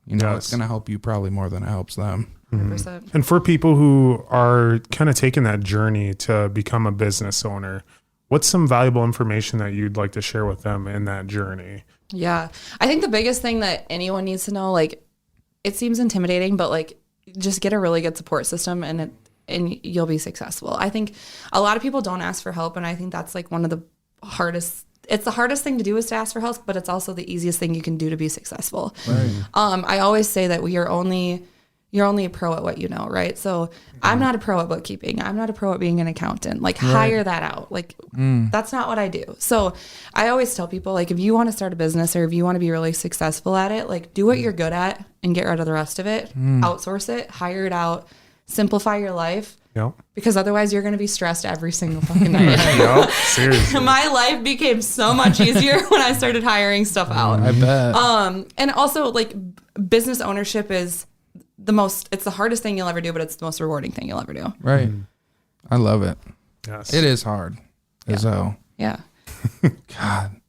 It's going to help you probably more than it helps them. 100%. And for people who are kind of taking that journey to become a business owner, what's some valuable information that you'd like to share with them in that journey? Yeah. I think the biggest thing that anyone needs to know, like, it seems intimidating, but like just get a really good support system and you'll be successful. I think a lot of people don't ask for help, and I think that's like one of the hardest. It's the hardest thing to do is to ask for help, but it's also the easiest thing you can do to be successful. I always say that you're only a pro at what you know, right? So I'm not a pro at bookkeeping. I'm not a pro at being an accountant. Like hire that out. Like that's not what I do. So I always tell people, like, if you want to start a business or if you want to be really successful at it, like do what you're good at and get rid of the rest of it. Outsource it, hire it out, simplify your life. Because otherwise you're going to be stressed every single fucking night. Seriously. My life became so much easier when I started hiring stuff out. I bet. And also like business ownership is it's the hardest thing you'll ever do, but it's the most rewarding thing you'll ever do. Right. I love it. Yes. It is hard as hell. Yeah. God.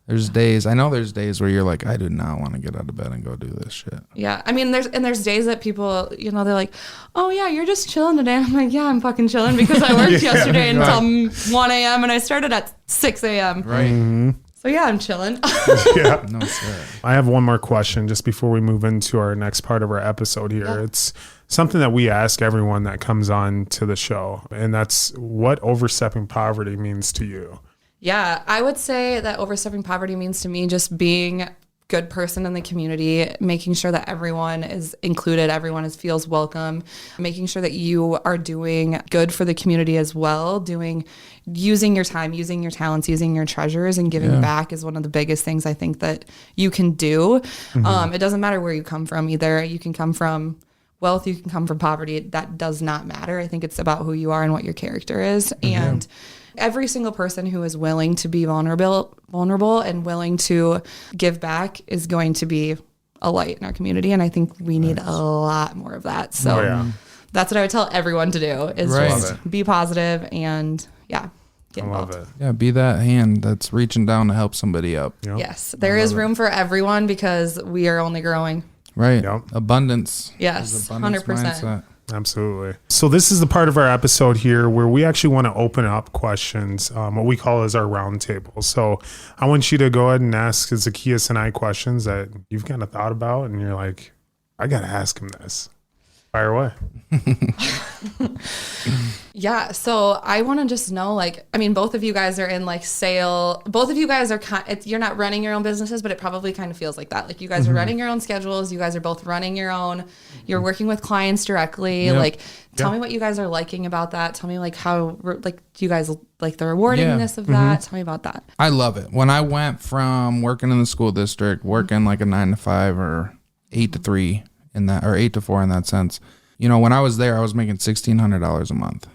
There's days where you're like, I do not want to get out of bed and go do this shit. Yeah. I mean, there's days that people, they're like, oh yeah, you're just chilling today. I'm like, yeah, I'm fucking chilling because I worked yesterday until 1 a.m. and I started at 6 a.m. Right. So yeah, I'm chilling. No, sir. I have one more question just before we move into our next part of our episode here. Yeah. It's something that we ask everyone that comes on to the show, and that's what overstepping poverty means to you. Yeah, I would say that overstepping poverty means to me just being good person in the community, making sure that everyone is included, everyone feels welcome, making sure that you are doing good for the community as well, using your time, using your talents, using your treasures, and giving back is one of the biggest things I think that you can do. It doesn't matter where you come from either. You can come from wealth, you can come from poverty. That does not matter. I think it's about who you are and what your character is. And every single person who is willing to be vulnerable and willing to give back is going to be a light in our community. And I think we need a lot more of that. So that's what I would tell everyone to do is just be positive and get involved. I love it. Yeah, be that hand that's reaching down to help somebody up. Yep. Yes, there is room for everyone because we are only growing. Right. Yep. Abundance. Yes, 100%. Mindset. Absolutely. So this is the part of our episode here where we actually want to open up questions, what we call as our round table. So I want you to go ahead and ask Zacchaeus and I questions that you've kind of thought about and you're like, I got to ask him this. Fire away. Yeah. So I want to just know, both of you guys are in sale. Both of you guys are you're not running your own businesses, but it probably kind of feels like that. Like you guys are running your own schedules. You guys are both running your own. You're working with clients directly. Yep. Tell me what you guys are liking about that. Tell me how do you guys like the rewardingness of that? Tell me about that. I love it. When I went from working in the school district, working like a 9 to 5 or 8 to 3 in that, or 8 to 4 in that sense. When I was there, I was making $1,600 a month,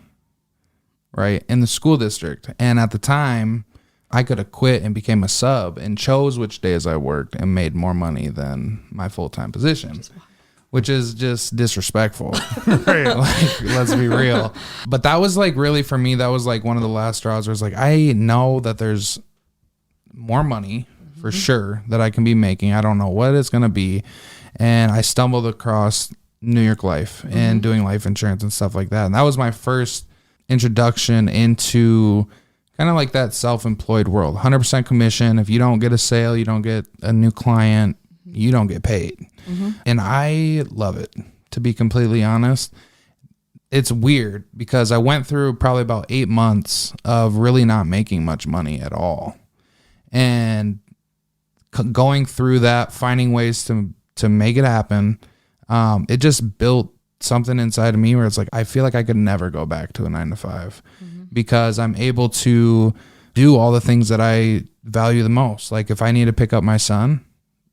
right, in the school district. And at the time, I could have quit and became a sub and chose which days I worked and made more money than my full-time position, which is just disrespectful. Let's be real. But that was really for me, that was one of the last straws where it's I know that there's more money for sure that I can be making. I don't know what it's going to be. And I stumbled across New York Life and doing life insurance and stuff like that. And that was my first introduction into kind of that self-employed world. 100% commission. If you don't get a sale, you don't get a new client, you don't get paid. And I love it, to be completely honest. It's weird because I went through probably about 8 months of really not making much money at all. And going through that, finding ways to make it happen, it just built something inside of me where it's I feel like I could never go back to a 9 to 5 because I'm able to do all the things that I value the most. Like if I need to pick up my son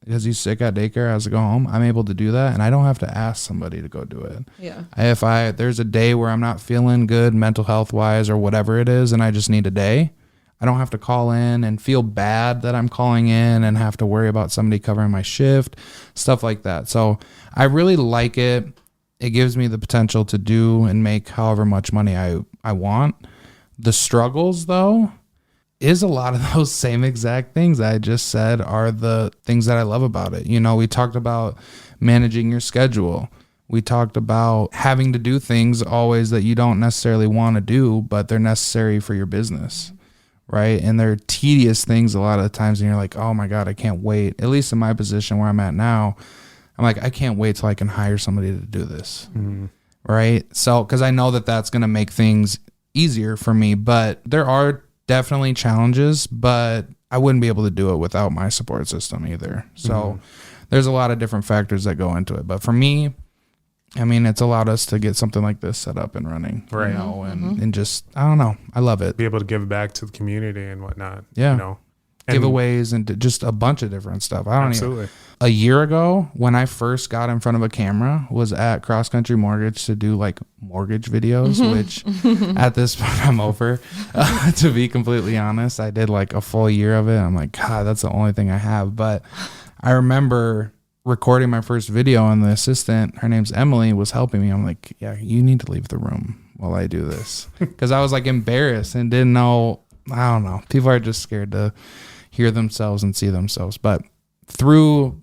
because he's sick at daycare, I have to go home, I'm able to do that. And I don't have to ask somebody to go do it. Yeah. If there's a day where I'm not feeling good mental health wise or whatever it is, and I just need a day, I don't have to call in and feel bad that I'm calling in and have to worry about somebody covering my shift, stuff like that. So I really like it. It gives me the potential to do and make however much money I want. The struggles, though, is a lot of those same exact things I just said are the things that I love about it. We talked about managing your schedule. We talked about having to do things always that you don't necessarily want to do, but they're necessary for your business. Right. And they're tedious things a lot of the times. And you're like, oh my God, I can't wait. At least in my position where I'm at now, I'm like, I can't wait till I can hire somebody to do this. Right. So, cause I know that that's going to make things easier for me, but there are definitely challenges, but I wouldn't be able to do it without my support system either. So there's a lot of different factors that go into it. But for me, it's allowed us to get something like this set up and running, right? And just, I don't know, I love it. Be able to give back to the community and whatnot. Yeah, and giveaways and just a bunch of different stuff. Absolutely. A year ago, when I first got in front of a camera, was at Cross Country Mortgage to do mortgage videos, which at this point I'm over. To be completely honest, I did a full year of it. I'm like, God, that's the only thing I have. But I remember recording my first video, and the assistant, her name's Emily, was helping me. I'm like, yeah, you need to leave the room while I do this. Because I was embarrassed and didn't know, I don't know. People are just scared to hear themselves and see themselves. But through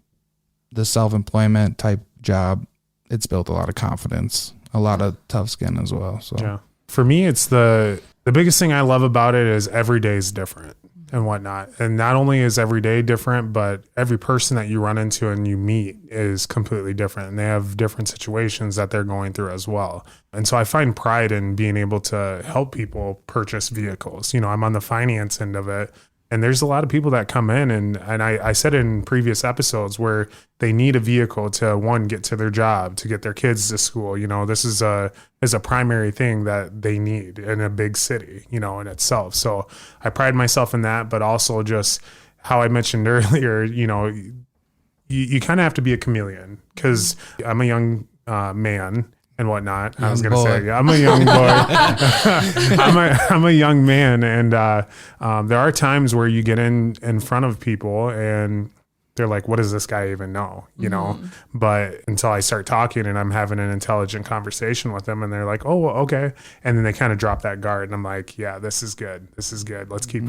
the self-employment type job, it's built a lot of confidence, a lot of tough skin as well. So yeah, for me, it's the biggest thing I love about it is every day is different and whatnot. And not only is every day different, but every person that you run into and you meet is completely different. And they have different situations that they're going through as well. And so I find pride in being able to help people purchase vehicles. I'm on the finance end of it. And there's a lot of people that come in and I said in previous episodes where they need a vehicle to, one, get to their job, to get their kids to school. You know, this is a primary thing that they need in a big city, you know, in itself. So I pride myself in that, but also just how I mentioned earlier, you know, you kind of have to be a chameleon, because I'm a young man and whatnot. I was going to say, I'm a young boy. I'm a young man. And there are times where you get in front of people and they're like, what does this guy even know? You know, but until I start talking and I'm having an intelligent conversation with them and they're like, oh, well, okay. And then they kind of drop that guard and I'm like, yeah, this is good. This is good. Let's keep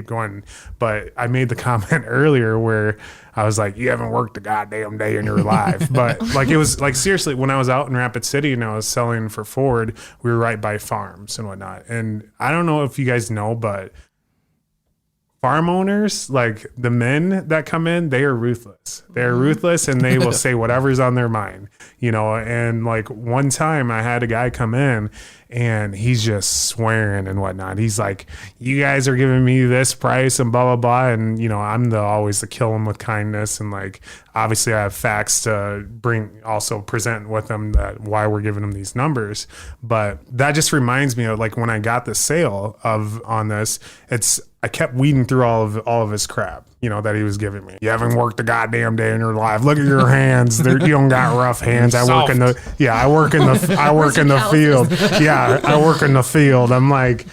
going. But I made the comment earlier where I was like, you haven't worked a goddamn day in your life. But like, it was like, seriously, when I was out in Rapid City and I was selling for Ford, we were right by farms and whatnot. And I don't know if you guys know, but farm owners, like the men that come in, they are ruthless. They're ruthless and they will say whatever's on their mind, you know. And like one time I had a guy come in and he's just swearing and whatnot. He's like, you guys are giving me this price and blah, blah, blah. And, you know, I'm always the kill him with kindness. And like, obviously I have facts to present with them that why we're giving them these numbers. But that just reminds me of like when I got the sale on this, I kept weeding through all of his crap, you know, that he was giving me. You haven't worked a goddamn day in your life. Look at your hands. You don't got rough hands. I work in the field. Yeah, I work in the field. I'm like,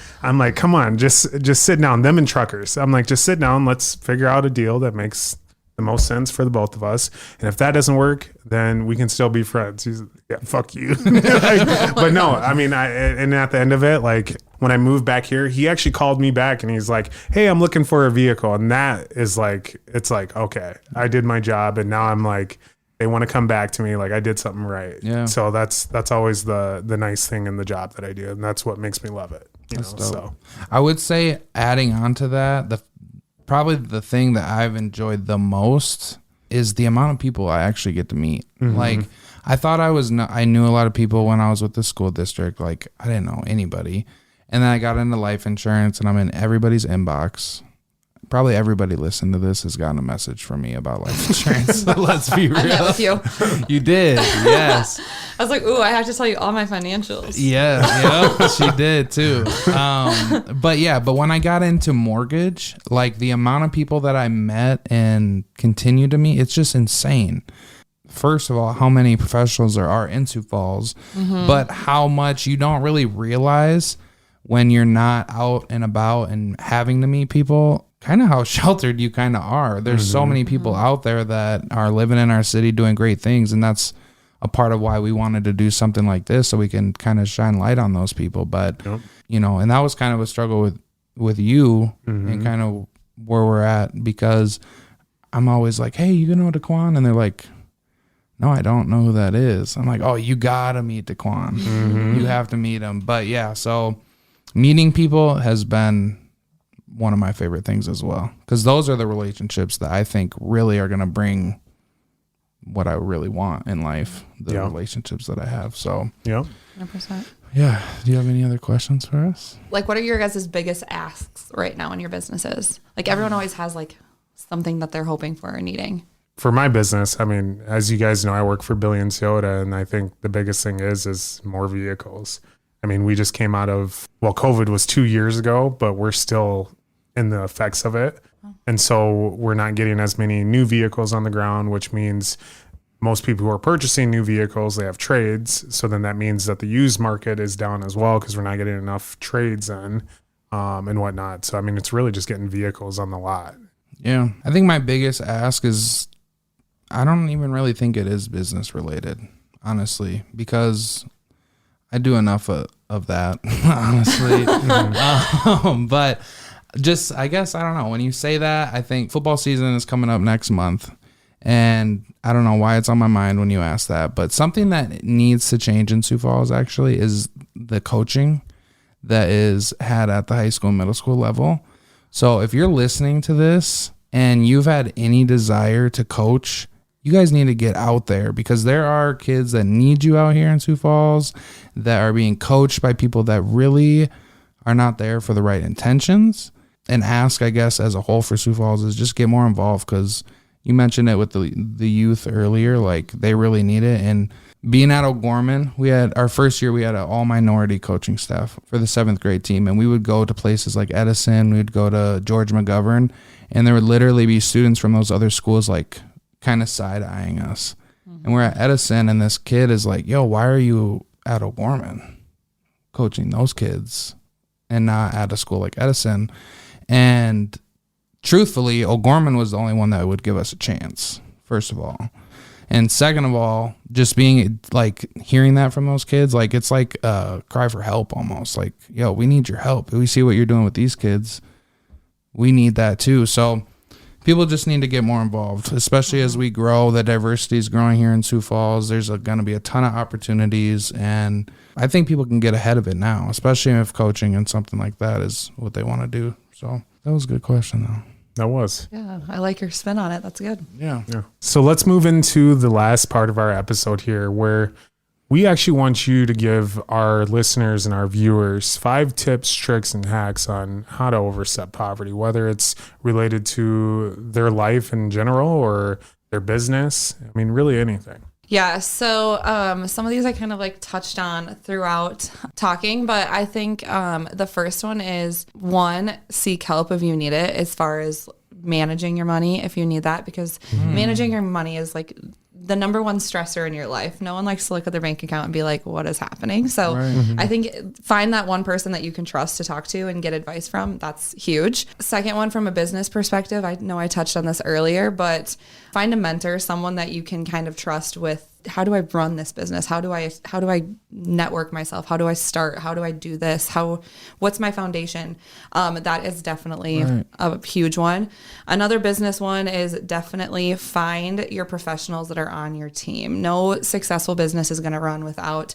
come on, just sit down. Them and truckers. I'm like, just sit down. Let's figure out a deal that makes the most sense for the both of us. And if that doesn't work, then we can still be friends. He's like, yeah, fuck you. But no, I mean, and at the end of it, like when I moved back here, he actually called me back and he's like, hey, I'm looking for a vehicle. And that is like, it's like, okay, I did my job. And now I'm like, they want to come back to me. Like I did something right. Yeah. So that's always the nice thing in the job that I do. And that's what makes me love it. So I would say, adding on to that, probably the thing that I've enjoyed the most is the amount of people I actually get to meet. Like I thought I knew a lot of people when I was with the school district. Like I didn't know anybody. And then I got into life insurance and I'm in everybody's inbox. Probably everybody listening to this has gotten a message from me about life insurance. So let's be real. I met with you. You did, yes. I was like, ooh, I have to tell you all my financials. Yeah, she did too. But when I got into mortgage, like the amount of people that I met and continue to meet, it's just insane. First of all, how many professionals there are in Sioux Falls, but how much you don't really realize when you're not out and about and having to meet people, kind of how sheltered you kind of are. There's so many people out there that are living in our city doing great things. And that's a part of why we wanted to do something like this, so we can kind of shine light on those people. But, you know, and that was kind of a struggle with you and kind of where we're at, because I'm always like, hey, you know Daquan? And they're like, no, I don't know who that is. I'm like, oh, you got to meet Daquan. You have to meet him. But yeah, so meeting people has been one of my favorite things as well, because those are the relationships that I think really are going to bring what I really want in life, the relationships that I have. So 100%. Yeah. Do you have any other questions for us? Like, what are your guys' biggest asks right now in your businesses? Like, everyone always has like something that they're hoping for or needing. For my business, I mean, as you guys know, I work for Billy and Toyota, and I think the biggest thing is more vehicles. I mean, we just came out of, COVID was 2 years ago, but we're still in the effects of it. And so we're not getting as many new vehicles on the ground, which means most people who are purchasing new vehicles, they have trades. So then that means that the used market is down as well, because we're not getting enough trades in and whatnot. So, I mean, it's really just getting vehicles on the lot. Yeah. I think my biggest ask is, I don't even really think it is business related, honestly, because I do enough of that, honestly. But just, I guess, I don't know. When you say that, I think football season is coming up next month. And I don't know why it's on my mind when you ask that. But something that needs to change in Sioux Falls actually is the coaching that is had at the high school and middle school level. So if you're listening to this and you've had any desire to coach, you guys need to get out there, because there are kids that need you out here in Sioux Falls that are being coached by people that really are not there for the right intentions. an ask, I guess, as a whole for Sioux Falls is just get more involved, because you mentioned it with the youth earlier, like they really need it. And being at O'Gorman, we had our first year, we had an all minority coaching staff for the 7th grade team. And we would go to places like Edison, we'd go to George McGovern, and there would literally be students from those other schools like kind of side eyeing us. And we're at Edison, and this kid is like, yo, why are you at O'Gorman coaching those kids and not at a school like Edison? And truthfully, O'Gorman was the only one that would give us a chance, first of all. And second of all, just being like hearing that from those kids, like it's like a cry for help almost. Like, yo, we need your help. We see what you're doing with these kids. We need that too. So people just need to get more involved, especially as we grow. The diversity is growing here in Sioux Falls. There's going to be a ton of opportunities, and I think people can get ahead of it now, especially if coaching and something like that is what they want to do. So that was a good question, though. That was. Yeah, I like your spin on it. That's good. Yeah. So let's move into the last part of our episode here, where we actually want you to give our listeners and our viewers 5 tips, tricks, and hacks on how to overstep poverty, whether it's related to their life in general or their business. I mean, really anything. Yeah, so some of these I kind of like touched on throughout talking, but I think the first one is, 1, seek help if you need it, as far as managing your money if you need that, because managing your money is like the number one stressor in your life. No one likes to look at their bank account and be like, what is happening? So I think find that one person that you can trust to talk to and get advice from. That's huge. Second one, from a business perspective, I know I touched on this earlier, but find a mentor, someone that you can kind of trust with. How do I run this business? How do I network myself? How do I start? How do I do this? What's my foundation? That is definitely a huge one. Another business one is definitely find your professionals that are on your team. No successful business is going to run without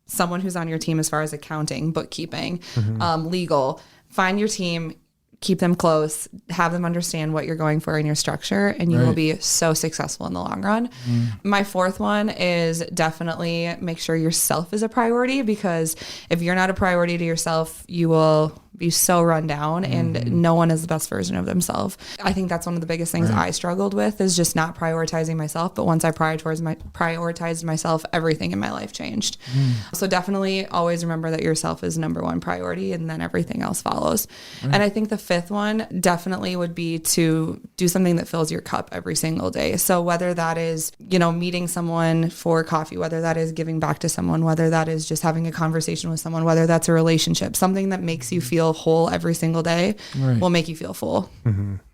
someone who's on your team, as far as accounting, bookkeeping, legal. Find your team. Keep them close, have them understand what you're going for in your structure, and you will be so successful in the long run. My fourth one is definitely make sure yourself is a priority, because if you're not a priority to yourself, you will be so run down, and no one is the best version of themselves. I think that's one of the biggest things I struggled with, is just not prioritizing myself. But once I prioritized myself, everything in my life changed. So definitely always remember that yourself is number one priority, and then everything else follows. And I think the fifth one definitely would be to do something that fills your cup every single day. So whether that is, meeting someone for coffee, whether that is giving back to someone, whether that is just having a conversation with someone, whether that's a relationship, something that makes you feel whole every single day will make you feel full.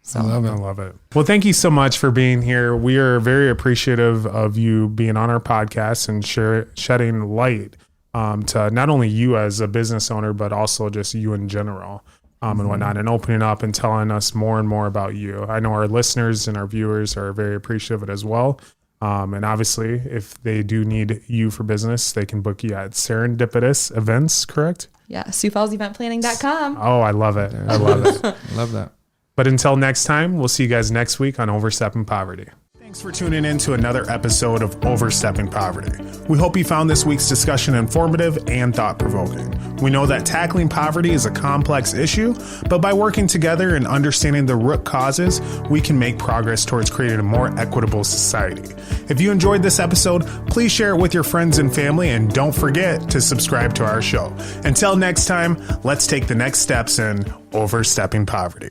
So I love it. Well, thank you so much for being here. We are very appreciative of you being on our podcast and shedding light to not only you as a business owner, but also just you in general and whatnot, and opening up and telling us more and more about you. I know our listeners and our viewers are very appreciative of it as well. And obviously, if they do need you for business, they can book you at Serendipitous Events, correct? Yeah, SiouxFallsEventPlanning.com. Oh, I love it. I love it. Love that. But until next time, we'll see you guys next week on Overstepping Poverty. Thanks for tuning in to another episode of Overstepping Poverty. We hope you found this week's discussion informative and thought-provoking. We know that tackling poverty is a complex issue, but by working together and understanding the root causes, we can make progress towards creating a more equitable society. If you enjoyed this episode, please share it with your friends and family, and don't forget to subscribe to our show. Until next time, let's take the next steps in Overstepping Poverty.